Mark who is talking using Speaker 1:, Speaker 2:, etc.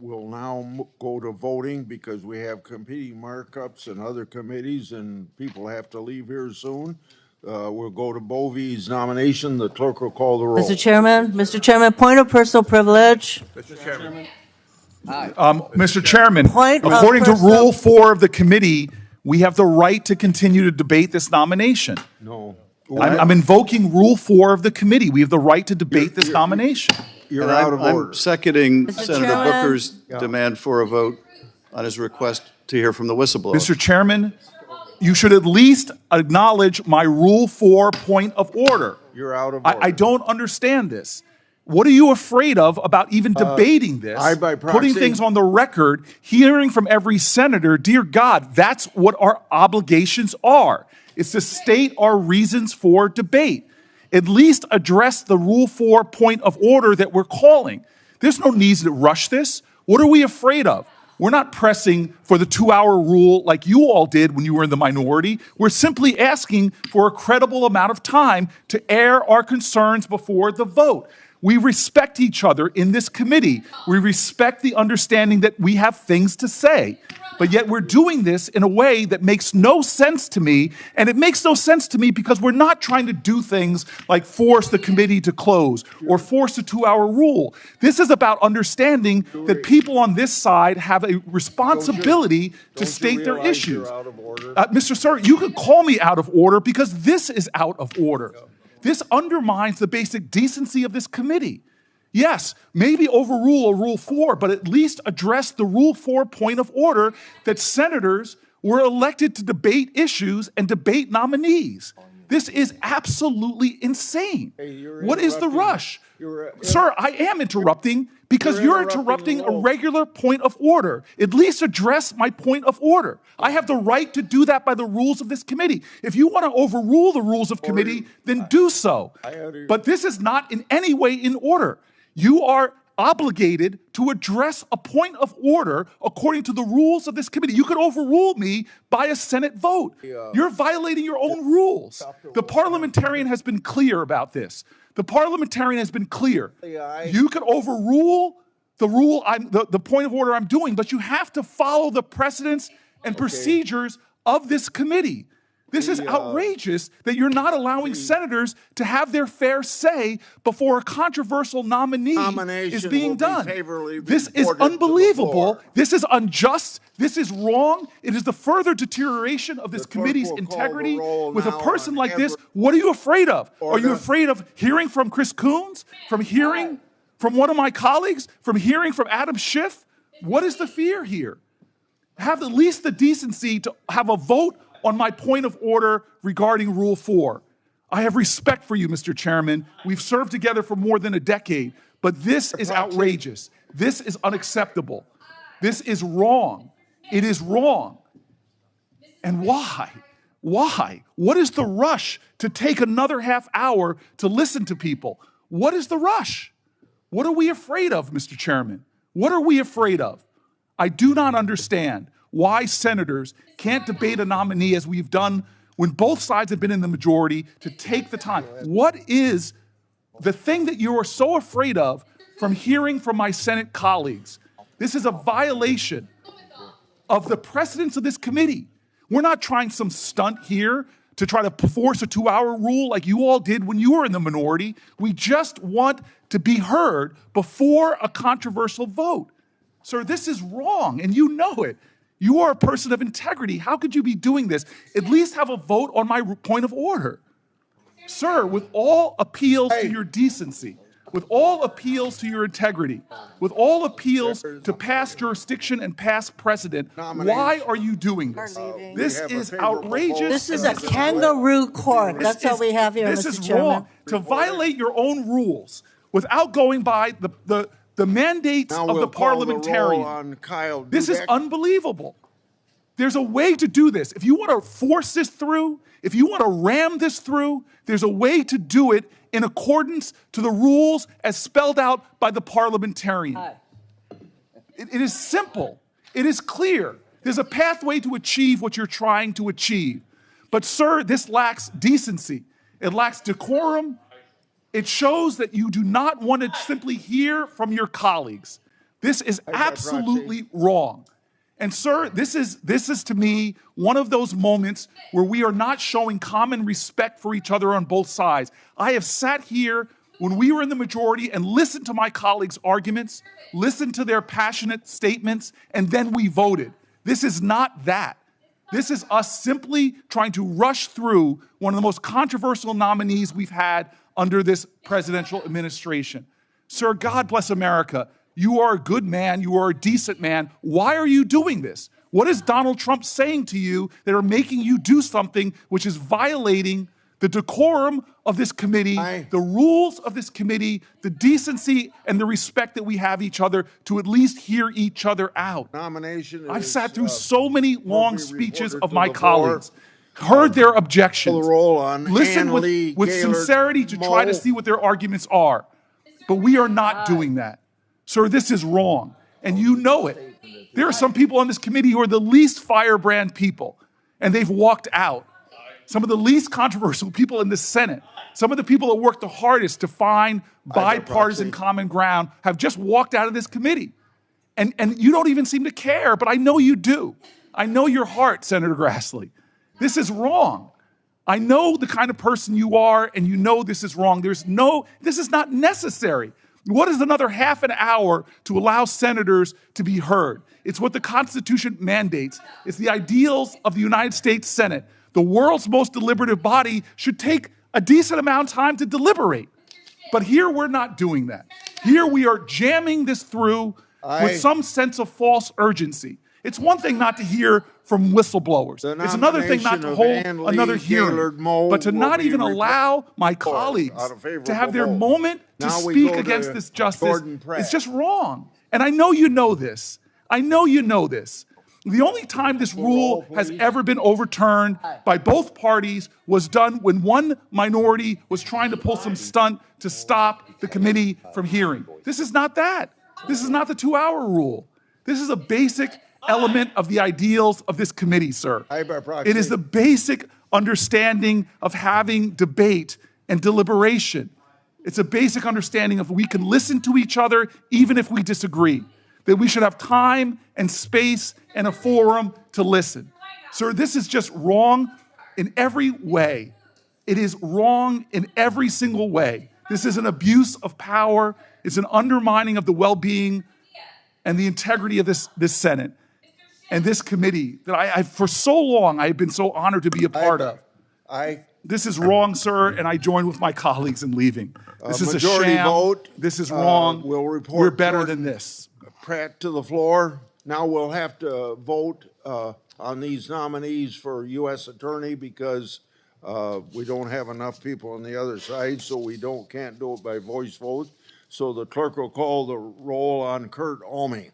Speaker 1: We'll now go to voting because we have competing markups and other committees, and people have to leave here soon. We'll go to Bove's nomination. The clerk will call the roll.
Speaker 2: Mr. Chairman, point of personal privilege.
Speaker 3: Mr. Chairman.
Speaker 4: Mr. Chairman,
Speaker 2: Point of
Speaker 4: according to
Speaker 2: personal-
Speaker 4: Rule 4 of the committee, we have the right to continue to debate this nomination.
Speaker 1: No.
Speaker 4: I'm invoking Rule 4 of the committee. We have the right to debate this nomination.
Speaker 1: You're
Speaker 3: And
Speaker 1: out of order.
Speaker 3: I'm seconding
Speaker 2: Mr.
Speaker 3: Senator
Speaker 2: Chairman.
Speaker 3: Booker's demand for a vote on his request to hear from the whistleblower.
Speaker 4: Mr. Chairman, you should at least acknowledge my Rule 4 point of order.
Speaker 1: You're out of order.
Speaker 4: I don't understand this. What are you afraid of about even debating this?
Speaker 1: by proxy.
Speaker 4: Putting things on the record, hearing from every senator, dear God, that's what our obligations are. It's to state our reasons for debate. At least address the Rule 4 point of order that we're calling. There's no need to rush this. What are we afraid of? We're not pressing for the 2-hour rule like you all did when you were in the minority. We're simply asking for a credible amount of time to air our concerns before the vote. We respect each other in this committee. We respect the understanding that we have things to say. But yet we're doing this in a way that makes no sense to me. And it makes no sense to me because we're not trying to do things like force the committee to close or force a 2-hour rule. This is about understanding that people on this side have a responsibility to state their issues. Mr. Sir, you could call me out of order because this is out of order. This undermines the basic decency of this committee. Yes, maybe overrule a Rule 4, but at least address the Rule 4 point of order that senators were elected to debate issues and debate nominees. This is absolutely insane. What is the rush? Sir, I am interrupting because you're interrupting a regular point of order. At least address my point of order. I have the right to do that by the rules of this committee. If you want to overrule the rules of committee, then do so. But this is not in any way in order. You are obligated to address a point of order according to the rules of this committee. You could overrule me by a Senate vote. You're violating your own rules. The parliamentarian has been clear about this. The parliamentarian has been clear. You could overrule the point of order I'm doing, but you have to follow the precedents and procedures of this committee. This is outrageous that you're not allowing senators to have their fair say before a controversial nominee is being done. This is unbelievable. This is unjust. This is wrong. It is the further deterioration of this committee's integrity. With a person like this, what are you afraid of? Are you afraid of hearing from Chris Coons? From hearing from one of my colleagues? From hearing from Adam Schiff? What is the fear here? Have at least the decency to have a vote on my point of order regarding Rule 4. I have respect for you, Mr. Chairman. We've served together for more than a decade, but this is outrageous. This is unacceptable. This is wrong. It is wrong. And why? Why? What is the rush to take another half hour to listen to people? What is the rush? What are we afraid of, Mr. Chairman? What are we afraid of? I do not understand why senators can't debate a nominee as we've done when both sides have been in the majority to take the time. What is the thing that you are so afraid of from hearing from my Senate colleagues? This is a violation of the precedents of this committee. We're not trying some stunt here to try to force a 2-hour rule like you all did when you were in the minority. We just want to be heard before a controversial vote. Sir, this is wrong, and you know it. You are a person of integrity. How could you be doing this? At least have a vote on my point of order. Sir, with all appeals to your decency, with all appeals to your integrity, with all appeals to past jurisdiction and past precedent, why are you doing this? This is outrageous.
Speaker 2: This is a kangaroo court. That's what we have here, Mr. Chairman.
Speaker 4: This is wrong. To violate your own rules without going by the mandates of the parliamentarian. This is unbelievable. There's a way to do this. If you want to force this through, if you want to ram this through, there's a way to do it in accordance to the rules as spelled out by the parliamentarian. It is simple. It is clear. There's a pathway to achieve what you're trying to achieve. But sir, this lacks decency. It lacks decorum. It shows that you do not want to simply hear from your colleagues. This is
Speaker 1: by proxy.
Speaker 4: absolutely wrong. And sir, this is to me one of those moments where we are not showing common respect for each other on both sides. I have sat here when we were in the majority and listened to my colleagues' arguments, listened to their passionate statements, and then we voted. This is not that. This is us simply trying to rush through one of the most controversial nominees we've had under this presidential administration. Sir, God bless America. You are a good man. You are a decent man. Why are you doing this? What is Donald Trump saying to you that are making you do something which is violating the decorum of this committee, the rules of this committee, the decency and the respect that we have each other to at least hear each other out?
Speaker 1: Nomination
Speaker 4: I've
Speaker 1: is,
Speaker 4: sat through so many long
Speaker 1: be
Speaker 4: speeches
Speaker 1: reported
Speaker 4: of
Speaker 1: to
Speaker 4: my
Speaker 1: the
Speaker 4: colleagues, heard their
Speaker 1: Call
Speaker 4: objections,
Speaker 1: the roll on
Speaker 4: listened
Speaker 1: Ann Lee,
Speaker 4: with
Speaker 1: Gaylord,
Speaker 4: sincerity to try to
Speaker 1: Moe.
Speaker 4: see what their arguments are. But we are not doing that. Sir, this is wrong, and you know it. There are some people on this committee who are the least firebrand people, and they've walked out. Some of the least controversial people in the Senate, some of the people that worked the hardest to find bipartisan common ground have just walked out of this committee. And you don't even seem to care, but I know you do. I know your heart, Senator Grassley. This is wrong. I know the kind of person you are, and you know this is wrong. This is not necessary. What is another half an hour to allow senators to be heard? It's what the Constitution mandates. It's the ideals of the United States Senate. The world's most deliberative body should take a decent amount of time to deliberate. But here we're not doing that. Here we are jamming this through with some sense of false urgency. It's one thing not to hear from whistleblowers. It's another thing not to hold another hearing. But to not even allow my colleagues to have their moment to speak against this justice is just wrong. And I know you know this. I know you know this. The only time this rule has ever been overturned by both parties was done when one minority was trying to pull some stunt to stop the committee from hearing. This is not that. This is not the 2-hour rule. This is a basic element of the ideals of this committee, sir. It is the basic understanding of having debate and deliberation. It's a basic understanding of we can listen to each other even if we disagree, that we should have time and space and a forum to listen. Sir, this is just wrong in every way. It is wrong in every single way. This is an abuse of power. It's an undermining of the well-being and the integrity of this Senate and this committee that I for so long, I have been so honored to be a part of. This is wrong, sir, and I join with my colleagues in leaving. This is a sham.
Speaker 1: Vote.
Speaker 4: This is wrong.
Speaker 1: We'll report.
Speaker 4: We're better than this.
Speaker 1: Pratt to the floor. Now we'll have to vote on these nominees for U.S. Attorney because we don't have enough people on the other side, so we can't do it by voice vote. So the clerk will call the roll on Kurt Alme.